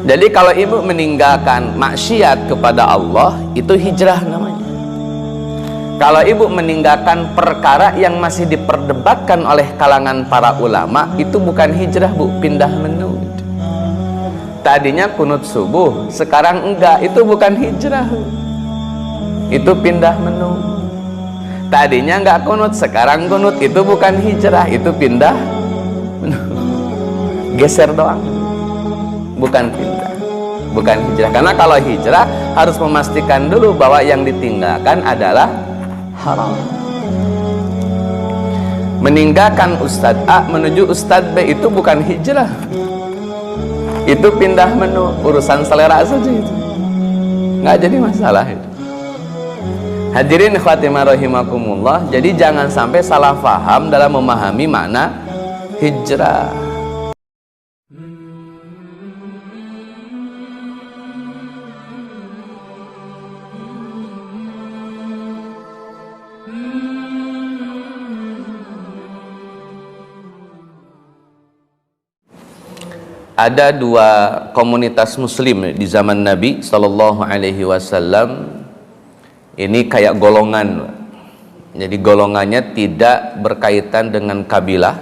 Jadi kalau ibu meninggalkan maksiat kepada Allah, itu hijrah namanya. Kalau ibu meninggalkan perkara yang masih diperdebatkan oleh kalangan para ulama, itu bukan hijrah, bu, pindah menu. Tadinya kunut subuh, sekarang enggak, itu bukan hijrah, itu pindah menu. Tadinya enggak kunut, sekarang kunut, itu bukan hijrah, itu pindah menu. Geser doang, bukan pindah, bukan hijrah. Karena kalau hijrah harus memastikan dulu bahwa yang ditinggalkan adalah haram. Meninggalkan Ustadz A menuju Ustadz B itu bukan hijrah, itu pindah menu, urusan selera saja, itu nggak jadi masalah itu. Hadirin khatimah rahimakumullah, jadi jangan sampai salah faham dalam memahami makna hijrah. Ada dua komunitas muslim di zaman Nabi Sallallahu Alaihi Wasallam. Ini kayak golongan. Jadi golongannya tidak berkaitan dengan kabilah,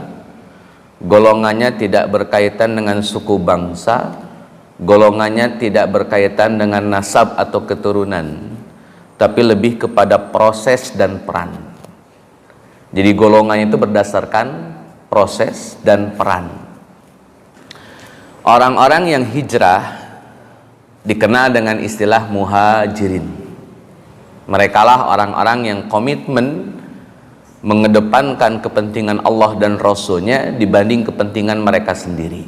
golongannya tidak berkaitan dengan suku bangsa, golongannya tidak berkaitan dengan nasab atau keturunan, tapi lebih kepada proses dan peran. Jadi golongannya itu berdasarkan proses dan peran. Orang-orang yang hijrah dikenal dengan istilah muhajirin. Merekalah orang-orang yang komitmen mengedepankan kepentingan Allah dan Rasulnya dibanding kepentingan mereka sendiri.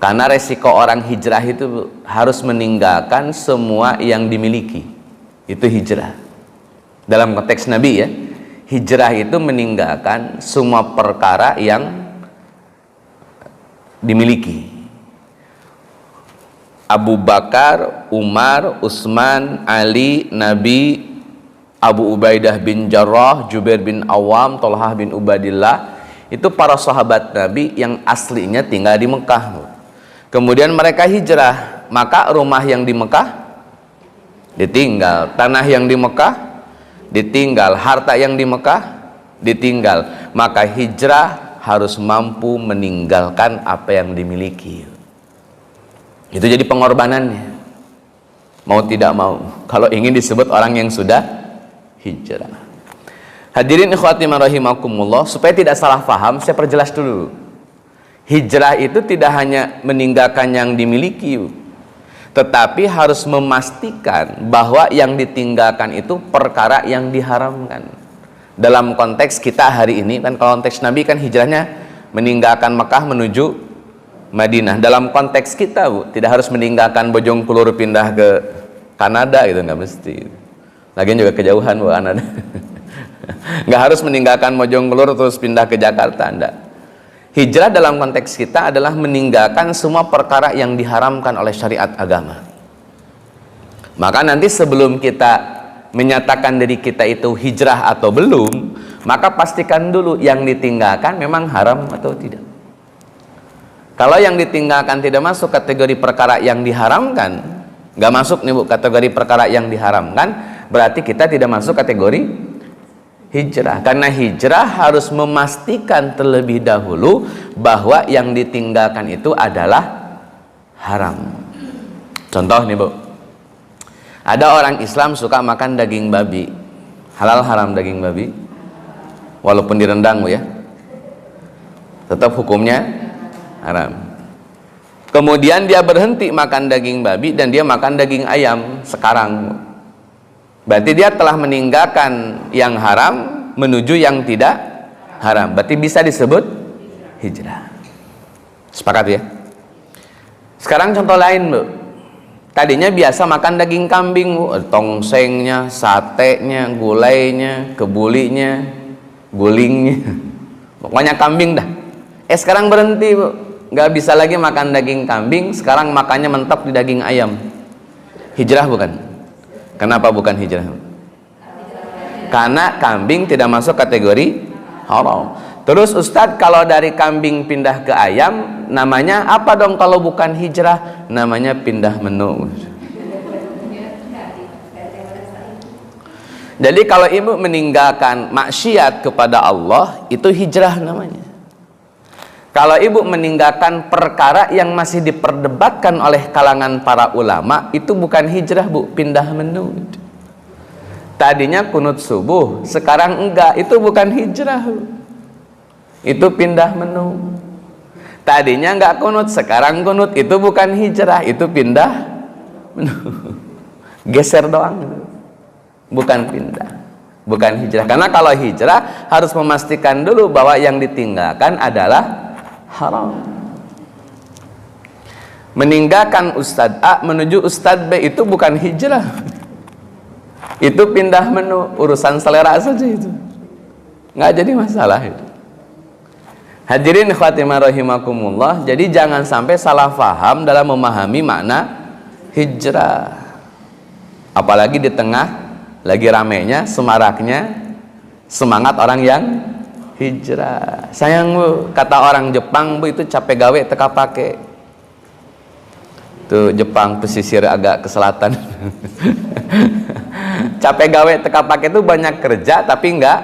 Karena resiko orang hijrah itu harus meninggalkan semua yang dimiliki. Itu hijrah. Dalam konteks Nabi ya, hijrah itu meninggalkan semua perkara yang dimiliki. Abu Bakar, Umar, Utsman, Ali, Nabi, Abu Ubaidah bin Jarrah, Jubair bin Awam, Thalhah bin Ubaidillah, itu para sahabat Nabi yang aslinya tinggal di Mekah. Kemudian mereka hijrah, maka rumah yang di Mekah ditinggal, tanah yang di Mekah ditinggal, harta yang di Mekah ditinggal. Maka hijrah harus mampu meninggalkan apa yang dimiliki. Itu jadi pengorbanannya, mau tidak mau, kalau ingin disebut orang yang sudah hijrah. Hadirin ikhwati rahimakumullah, supaya tidak salah paham, saya perjelas dulu. Hijrah itu tidak hanya meninggalkan yang dimiliki, tetapi harus memastikan bahwa yang ditinggalkan itu perkara yang diharamkan. Dalam konteks kita hari ini, kan kalau konteks Nabi kan hijrahnya meninggalkan Mekah menuju Madinah. Dalam konteks kita, bu, tidak harus meninggalkan Bojongkulur pindah ke Kanada gitu, nggak mesti. Lagian juga kejauhan, bu, Kanada. Nggak harus meninggalkan Bojongkulur terus pindah ke Jakarta, enggak. Hijrah dalam konteks kita adalah meninggalkan semua perkara yang diharamkan oleh syariat agama. Maka nanti sebelum kita menyatakan diri kita itu hijrah atau belum, maka pastikan dulu yang ditinggalkan memang haram atau tidak. Kalau yang ditinggalkan tidak masuk kategori perkara yang diharamkan, nggak masuk nih, bu, kategori perkara yang diharamkan, berarti kita tidak masuk kategori hijrah. Karena hijrah harus memastikan terlebih dahulu bahwa yang ditinggalkan itu adalah haram. Contoh nih, bu, ada orang Islam suka makan daging babi. Halal haram daging babi? Walaupun direndang, bu, ya, tetap hukumnya haram. Kemudian dia berhenti makan daging babi dan dia makan daging ayam sekarang. Berarti dia telah meninggalkan yang haram menuju yang tidak haram. Berarti bisa disebut hijrah. Sepakat ya? Sekarang contoh lain, bu. Tadinya biasa makan daging kambing, bu. Tongsengnya, satenya, gulainya, kebulinya, gulingnya. Pokoknya kambing dah. Sekarang berhenti, bu. Nggak bisa lagi makan daging kambing, sekarang makannya mentok di daging ayam. Hijrah bukan? Kenapa bukan hijrah? Karena kambing tidak masuk kategori haram. Terus Ustadz, kalau dari kambing pindah ke ayam, namanya apa dong kalau bukan hijrah? Namanya pindah menu. Jadi kalau ibu meninggalkan maksiat kepada Allah, itu hijrah namanya. Kalau ibu meninggalkan perkara yang masih diperdebatkan oleh kalangan para ulama, itu bukan hijrah, Bu, pindah menu. Tadinya kunut subuh, sekarang enggak, itu bukan hijrah, Bu. Itu pindah menu. Tadinya enggak kunut, sekarang kunut, itu bukan hijrah, itu pindah menu. Geser doang, bukan pindah, bukan hijrah. Karena kalau hijrah harus memastikan dulu bahwa yang ditinggalkan adalah haram. Meninggalkan Ustadz A menuju Ustadz B itu bukan hijrah, itu pindah menu, urusan selera saja, itu nggak jadi masalah itu. Hadirin khatimah rahimakumullah, jadi jangan sampai salah faham dalam memahami makna hijrah, apalagi di tengah lagi ramenya, semaraknya semangat orang yang hijrah. Sayang, Bu, kata orang Jepang, Bu, itu capek gawe teka pake. Tuh Jepang pesisir agak ke selatan. Capek gawe teka pake itu banyak kerja tapi enggak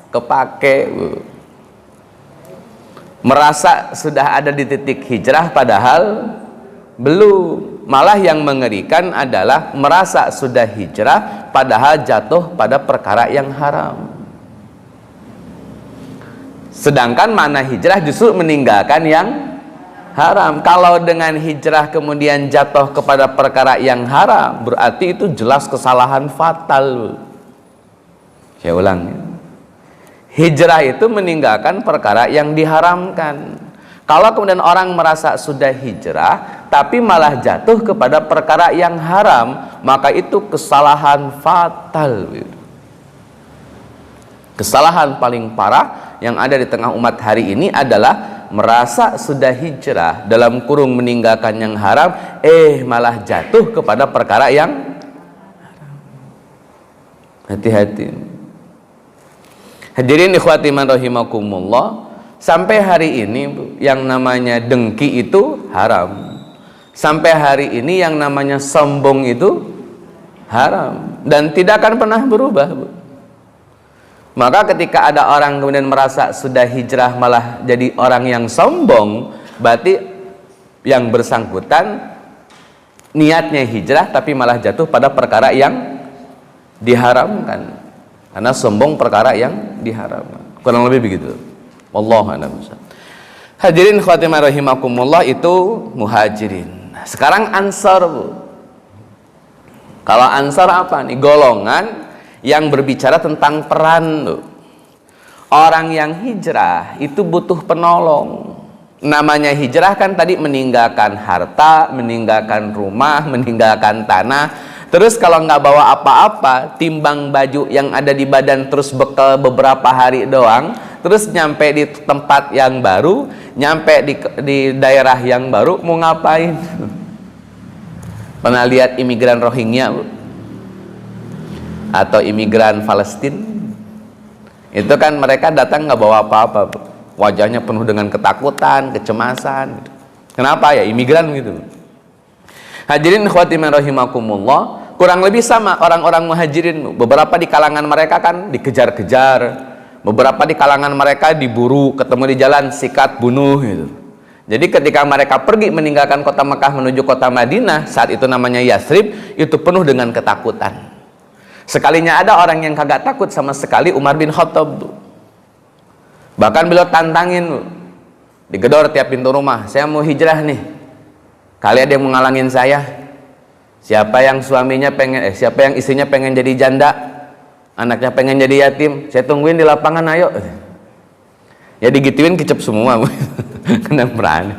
kepake, Bu. Merasa sudah ada di titik hijrah padahal belum. Malah yang mengerikan adalah merasa sudah hijrah padahal jatuh pada perkara yang haram. Sedangkan mana hijrah justru meninggalkan yang haram. Kalau dengan hijrah kemudian jatuh kepada perkara yang haram, berarti itu jelas kesalahan fatal. Saya ulang ya. Hijrah itu meninggalkan perkara yang diharamkan. Kalau kemudian orang merasa sudah hijrah tapi malah jatuh kepada perkara yang haram, maka itu kesalahan fatal. Kesalahan paling parah yang ada di tengah umat hari ini adalah merasa sudah hijrah, dalam kurung meninggalkan yang haram, malah jatuh kepada perkara yang haram. Hati-hati. Hadirin ikhwati man rahimakumullah, sampai hari ini, Bu, yang namanya dengki itu haram. Sampai hari ini yang namanya sombong itu haram dan tidak akan pernah berubah, Bu. Maka ketika ada orang kemudian merasa sudah hijrah malah jadi orang yang sombong, berarti yang bersangkutan niatnya hijrah tapi malah jatuh pada perkara yang diharamkan. Karena sombong perkara yang diharamkan. Kurang lebih begitu. Wallahu a'lam. Hadirin khatimah rahimakumullah, itu muhajirin. Sekarang ansar, Bu. Kalau ansar apa nih? Golongan yang berbicara tentang peran, Bu. Orang yang hijrah itu butuh penolong. Namanya hijrah kan tadi meninggalkan harta, meninggalkan rumah, meninggalkan tanah. Terus kalau nggak bawa apa-apa, timbang baju yang ada di badan, terus bekal beberapa hari doang, terus nyampe di tempat yang baru, nyampe di daerah yang baru, mau ngapain? Pernah lihat imigran Rohingya, Bu? Atau imigran Palestina? Itu kan mereka datang nggak bawa apa-apa, Bu. Wajahnya penuh dengan ketakutan, kecemasan. Kenapa ya? Imigran gitu. Hadirin khawatiman rahimakumullah, kurang lebih sama orang-orang muhajirin. Beberapa di kalangan mereka kan dikejar-kejar, beberapa di kalangan mereka diburu, ketemu di jalan, sikat, bunuh gitu. Jadi ketika mereka pergi meninggalkan kota Mekah menuju kota Madinah, saat itu namanya Yathrib, itu penuh dengan ketakutan. Sekalinya ada orang yang kagak takut sama sekali, Umar bin Khattab. Bahkan beliau tantangin, digedor tiap pintu rumah, saya mau hijrah nih, kalian ada yang mau ngalangin saya? Siapa yang suaminya pengen, siapa yang istrinya pengen jadi janda, anaknya pengen jadi yatim, saya tungguin di lapangan, ayo. Ya digituin, kicep semua. Kena berani.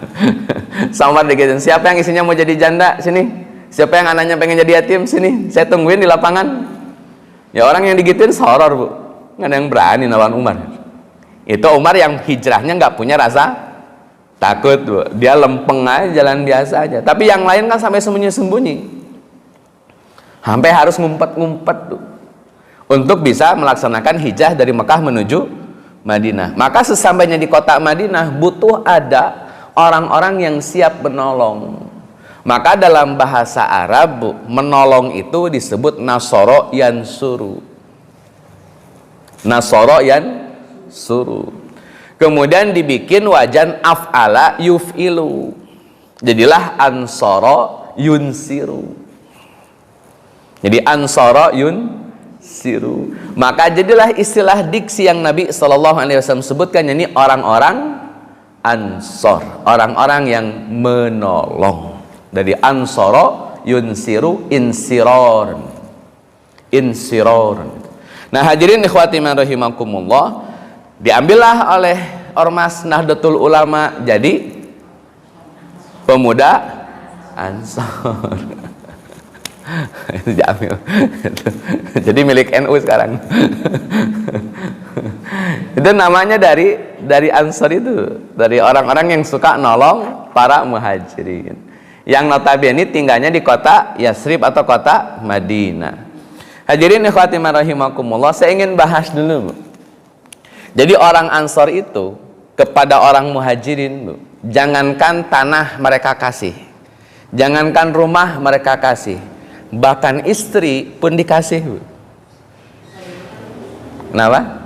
Sama digituin, siapa yang istrinya mau jadi janda, sini. Siapa yang anaknya pengen jadi yatim, sini. Saya tungguin di lapangan. Ya orang yang digituin soror, Bu. Nggak ada yang berani lawan Umar. Itu Umar yang hijrahnya nggak punya rasa takut, Bu. Dia lempeng aja, jalan biasa aja. Tapi yang lain kan sampai sembunyi-sembunyi. Sampai harus ngumpet-ngumpet tuh untuk bisa melaksanakan hijrah dari Mekah menuju Madinah. Maka sesampainya di kota Madinah butuh ada orang-orang yang siap menolong. Maka dalam bahasa Arab menolong itu disebut nasoro yansuru. Nasoro yansuru. Kemudian dibikin wajan af'ala yuf'ilu. Jadilah ansoro yunsiru. Jadi ansoro yunsiru. Maka jadilah istilah diksi yang Nabi SAW sebutkan, ini orang-orang ansor, orang-orang yang menolong. Dari ansoro yunsiru insiror. Nah hadirin ikhwati man rahimakumullah, diambillah oleh Ormas Nahdlatul Ulama jadi pemuda Ansor. Itu diambil. Jadi milik NU sekarang. Itu namanya dari Ansor itu, dari orang-orang yang suka nolong para muhajirin. Yang notabene tinggalnya di kota Yasrib atau kota Madinah. Hadirin ikhwati rahimakumullah, saya ingin bahas dulu, Bu. Jadi orang Ansor itu kepada orang muhajirin, Bu, jangankan tanah mereka kasih, jangankan rumah mereka kasih, bahkan istri pun dikasih, Bu. Kenapa?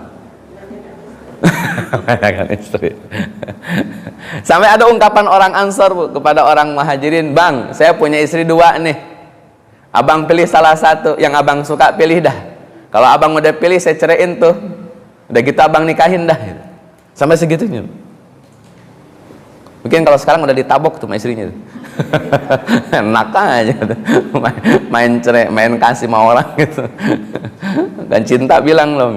Istri. Sampai ada ungkapan orang Ansor, Bu, kepada orang muhajirin, "Bang, saya punya istri 2 nih. Abang pilih salah satu, yang abang suka pilih dah. Kalau abang udah pilih, saya ceraiin tuh. Udah gitu abang nikahin dah." Sampai segitunya. Mungkin kalau sekarang udah ditabok tuh sama istrinya. Enak aja tuh. Main cerai, main kasih sama orang gitu. Dan cinta bilang loh.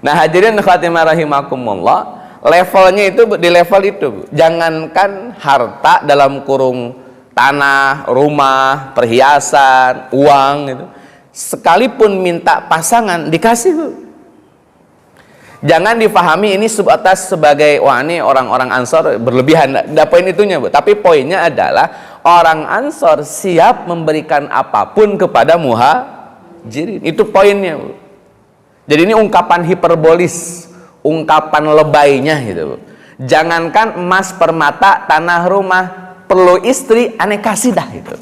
Nah hadirin khatimah rahimakumullah, levelnya itu di level itu, Bu. Jangankan harta dalam kurung tanah, rumah, perhiasan, uang gitu. Sekalipun minta pasangan dikasih, Bu. Jangan difahami ini sebatas sebagai wah ini orang-orang Ansor berlebihan. Tidak poin itunya, Bu. Tapi poinnya adalah orang Ansor siap memberikan apapun kepada muhajirin. Itu poinnya, Bu. Jadi ini ungkapan hiperbolis, ungkapan lebaynya gitu, Bu. Jangankan emas, permata, tanah, rumah, perlu istri, aneh kasih dah gitu.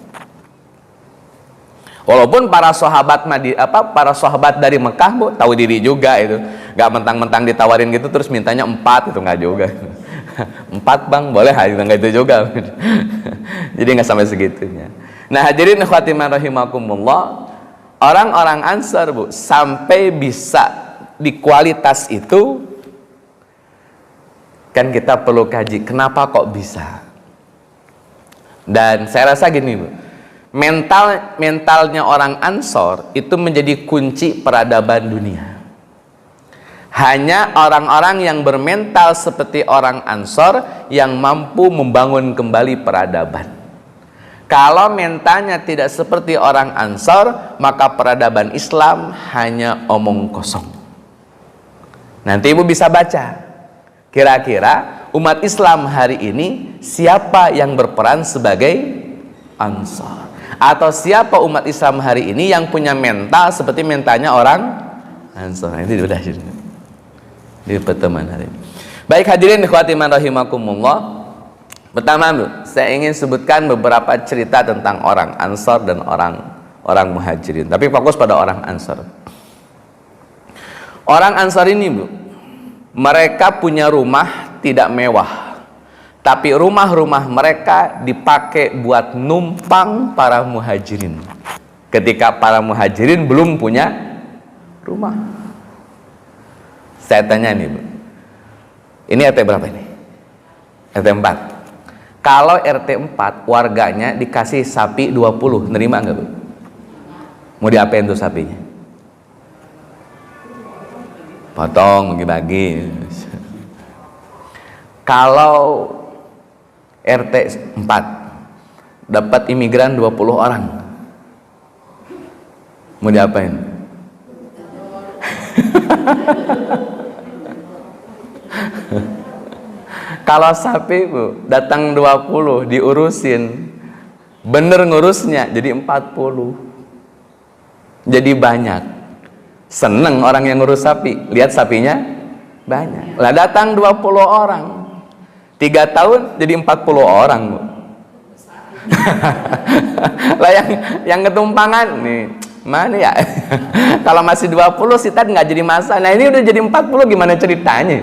Walaupun para sahabat para sahabat dari Mekah, Bu, tahu diri juga itu, nggak mentang-mentang ditawarin gitu terus mintanya 4, itu nggak juga. 4 bang, boleh, nggak itu juga. Jadi nggak sampai segitunya. Nah hadirin khatimah rahimakumullah, orang-orang Ansar, Bu, sampai bisa di kualitas itu kan kita perlu kaji kenapa kok bisa. Dan saya rasa gini, Bu, mentalnya orang Ansor itu menjadi kunci peradaban dunia. Hanya orang-orang yang bermental seperti orang Ansor yang mampu membangun kembali peradaban. Kalau mentalnya tidak seperti orang Ansor, maka peradaban Islam hanya omong kosong. Nanti Ibu bisa baca, kira-kira umat Islam hari ini siapa yang berperan sebagai Ansor? Atau siapa umat Islam hari ini yang punya mental seperti mentalnya orang Ansor? Nah, ini sudah di pertemuan hari ini. Baik hadirin ikhwatiman rahimakumullah. Pertama, Bu, saya ingin sebutkan beberapa cerita tentang orang Ansor dan orang muhajirin. Tapi fokus pada orang Ansor. Orang Ansor ini, Bu, mereka punya rumah tidak mewah, tapi rumah-rumah mereka dipakai buat numpang para muhajirin. Ketika para muhajirin belum punya rumah. Saya tanya nih, Bu, ini RT berapa ini? RT 4. Kalau RT 4 warganya dikasih sapi 20, nerima nggak, Bu? Mau diapain tuh sapinya? Potong, bagi-bagi. Kalau RT 4 dapat imigran 20 orang, mau diapain? Kalau sapi, Bu, datang 20 diurusin, bener ngurusnya jadi 40. Jadi banyak. Seneng orang yang ngurus sapi, lihat sapinya banyak. Lah datang 20 orang. 3 tahun jadi 40 orang, Bu. Lah yang ketumpangan nih, mana ya? Kalau masih 20 sih tadi nggak jadi masa. Nah ini udah jadi 40, gimana ceritanya?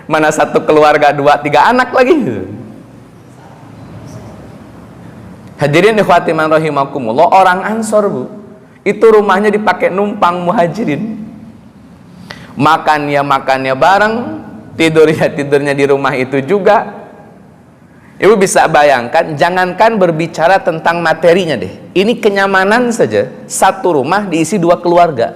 Mana satu keluarga 2-3 anak lagi. Hadirin ikhwati man rahimakumullah, orang Ansor, Bu, itu rumahnya dipakai numpang muhajirin. Makannya bareng, tidurnya di rumah itu juga. Ibu bisa bayangkan, jangankan berbicara tentang materinya deh, ini kenyamanan saja, satu rumah diisi 2 keluarga.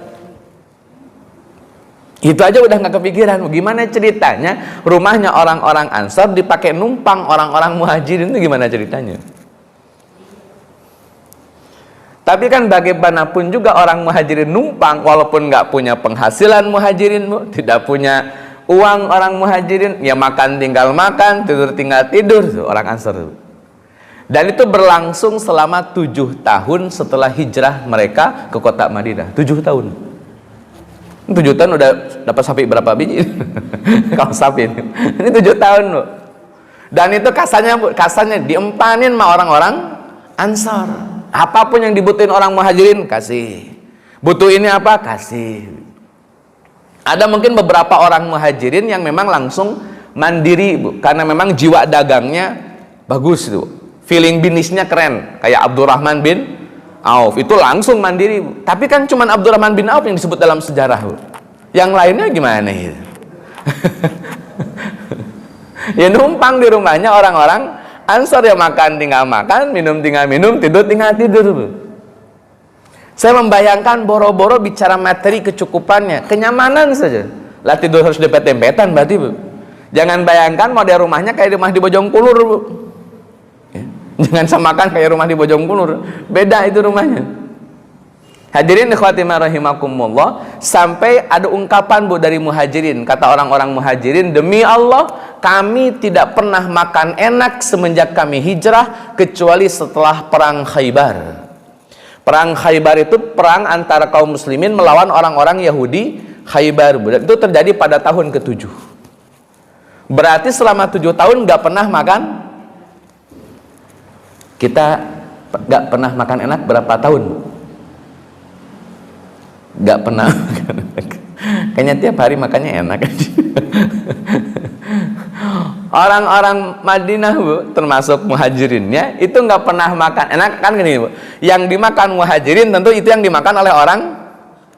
Itu aja udah nggak kepikiran. Gimana ceritanya rumahnya orang-orang Ansor dipakai numpang orang-orang muhajirin, itu gimana ceritanya? Tapi kan bagaimanapun juga orang muhajirin numpang, walaupun nggak punya penghasilan muhajirin, tidak punya uang orang muhajirin, ya makan tinggal makan, tidur tinggal tidur, orang Ansor. Dan itu berlangsung selama 7 tahun setelah hijrah mereka ke kota Madinah. 7 tahun. 7 tahun udah dapat sapi berapa biji? Kalau sapi ini 7 tahun, Bu. Dan itu kasarnya diempanin sama orang-orang Ansor. Apapun yang dibutuhin orang muhajirin kasih. Butuh ini apa? Kasih. Ada mungkin beberapa orang muhajirin yang memang langsung mandiri, Bu, karena memang jiwa dagangnya bagus itu, feeling bisnisnya keren, kayak Abdurrahman bin Auf itu langsung mandiri, Bu. Tapi kan cuman Abdurrahman bin Auf yang disebut dalam sejarah, Bu. Yang lainnya gimana ya? Ya numpang di rumahnya orang-orang Ansor, ya makan tinggal makan, minum tinggal minum, tidur tinggal tidur, Bu. Saya membayangkan boro-boro bicara materi kecukupannya, kenyamanan saja. Lah tidur harus dempet-dempetan berarti, Bu. Jangan bayangkan model rumahnya kayak rumah di Bojongkulur, Bu. Ya. Jangan samakan kayak rumah di Bojongkulur. Beda itu rumahnya. Hadirin ikhwati rahimakumullah, sampai ada ungkapan, Bu, dari muhajirin. Kata orang-orang muhajirin, demi Allah, kami tidak pernah makan enak semenjak kami hijrah kecuali setelah perang Khaybar. Perang Khaybar itu perang antara kaum muslimin melawan orang-orang Yahudi Khaybar. Dan itu terjadi pada tahun ke-7. Berarti selama 7 tahun nggak pernah makan. Kita nggak pernah makan enak berapa tahun? Nggak pernah. Kayaknya tiap hari makannya enak. Orang-orang Madinah, Bu, termasuk muhajirinnya, itu nggak pernah makan enak kan gini, Bu. Yang dimakan muhajirin tentu itu yang dimakan oleh orang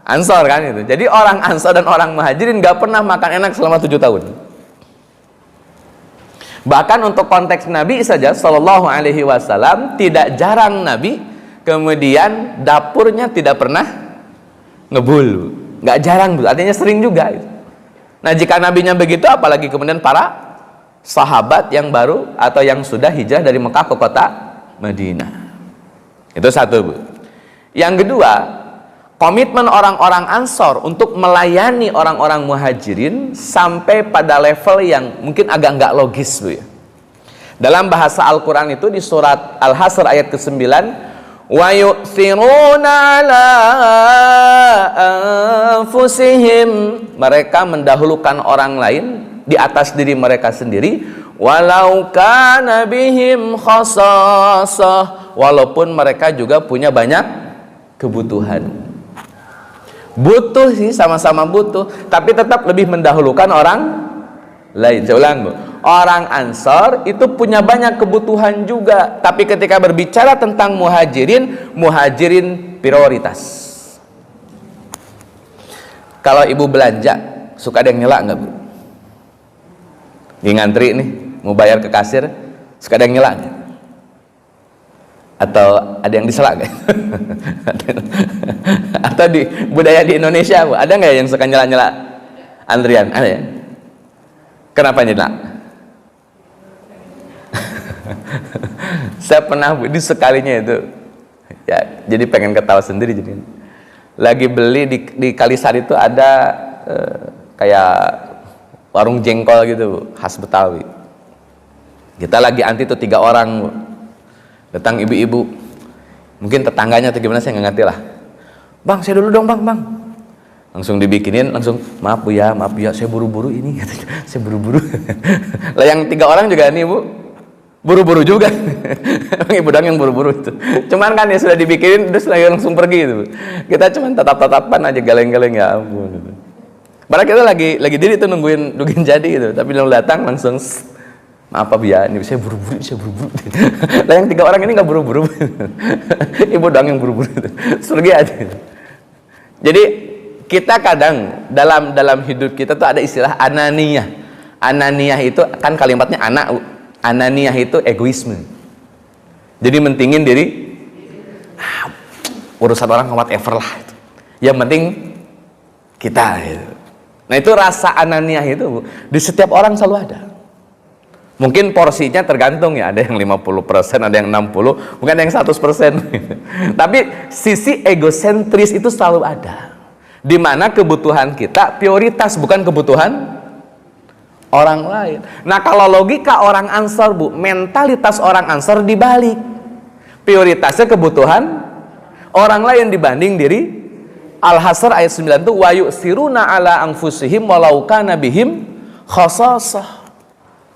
Ansor kan itu. Jadi orang Ansor dan orang muhajirin nggak pernah makan enak selama 7 tahun. Bahkan untuk konteks Nabi saja Shallallahu Alaihi Wasallam, tidak jarang Nabi kemudian dapurnya tidak pernah ngebul, nggak jarang, Bu. Artinya sering juga. Nah jika nabinya begitu, apalagi kemudian para sahabat yang baru atau yang sudah hijrah dari Mekah ke kota Madinah. Itu satu, Bu. Yang kedua, komitmen orang-orang Ansor untuk melayani orang-orang muhajirin sampai pada level yang mungkin agak nggak logis, Bu, ya. Dalam bahasa Al-Quran itu di surat Al-Hasr ayat ke-9, wa yu'thiruna ala anfusihim, mereka mendahulukan orang lain di atas diri mereka sendiri, walau kana bihim khasasah, walaupun mereka juga punya banyak kebutuhan. Butuh sih, sama-sama butuh, tapi tetap lebih mendahulukan orang lain. Saya ulang, Bu. Orang Ansor itu punya banyak kebutuhan juga, tapi ketika berbicara tentang muhajirin, muhajirin prioritas. Kalau ibu belanja, suka ada yang nyela nggak, Bu? Di ngantri nih, mau bayar ke kasir, suka ada yang nyela nggak? Atau ada yang disela nggak? Atau di budaya di Indonesia, Bu, ada nggak yang suka nyela-nyela antrian? Ada ya? Kenapa nyela? Saya pernah, Bu, di sekalinya itu ya, jadi pengen ketawa sendiri. Jadi lagi beli di Kalisari itu ada kayak warung jengkol gitu, Bu, khas Betawi. Kita lagi antri tuh 3 orang, Bu. Datang ibu-ibu, mungkin tetangganya atau gimana, saya nggak ngerti lah. Bang, saya dulu dong, bang. Langsung dibikinin, langsung maaf bu ya, saya buru-buru ini, saya buru-buru. Lah yang 3 orang juga nih bu, buru-buru juga. Ibu dang yang buru-buru itu. Cuman kan ya sudah dibikinin, terus langsung pergi itu. Kita cuman tatap-tatapan aja, galeng-galeng, ya ampun. Gitu. Padahal kita lagi diri tuh nungguin jadi gitu, tapi lalu datang langsung, maaf bu ya, ini saya buru-buru. Lah yang 3 orang ini nggak buru-buru. Ibu dang yang buru-buru. Pergi aja. Jadi kita kadang dalam hidup kita tuh ada istilah ananiyah. Ananiyah itu kan kalimatnya anak. Ananiyah itu egoisme. Jadi mentingin diri. Urusan orang whatever lah. Yang penting kita. Gitu. Nah itu rasa ananiyah itu di setiap orang selalu ada. Mungkin porsinya tergantung ya. Ada yang 50%, ada yang 60%, bukan ada yang 100%. Tapi sisi egosentris itu selalu ada. Di mana kebutuhan kita prioritas, bukan kebutuhan orang lain. Nah kalau logika orang Ansor bu, mentalitas orang Ansor dibalik, prioritasnya kebutuhan orang lain dibanding diri. Al-Hasr ayat 9 itu wa yu'siruna ala anfusihim walau kana bihim khasasah.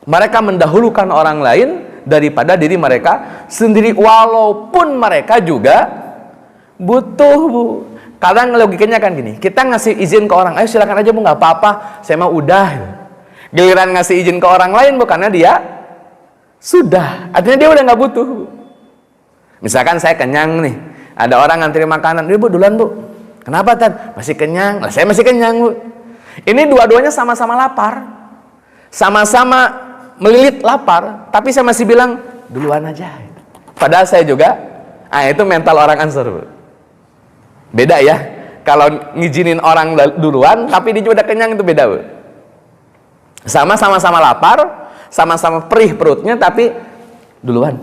Mereka mendahulukan orang lain daripada diri mereka sendiri, walaupun mereka juga butuh bu. Kadang logikanya kan gini, kita ngasih izin ke orang, ayo silakan aja bu, nggak apa-apa, saya mah udah. Giliran ngasih izin ke orang lain bu, karena dia sudah, artinya dia udah nggak butuh. Misalkan saya kenyang nih, ada orang ngantri makanan, bu duluan bu. Kenapa Tan? Masih kenyang? Nah, saya masih kenyang bu. Ini dua-duanya sama-sama lapar, sama-sama melilit lapar, tapi saya masih bilang duluan aja. Padahal saya juga, itu mental orang Ansor bu. Beda ya, kalau ngizinin orang duluan tapi dia juga udah kenyang itu beda bu. Sama-sama lapar, sama-sama perih perutnya tapi duluan.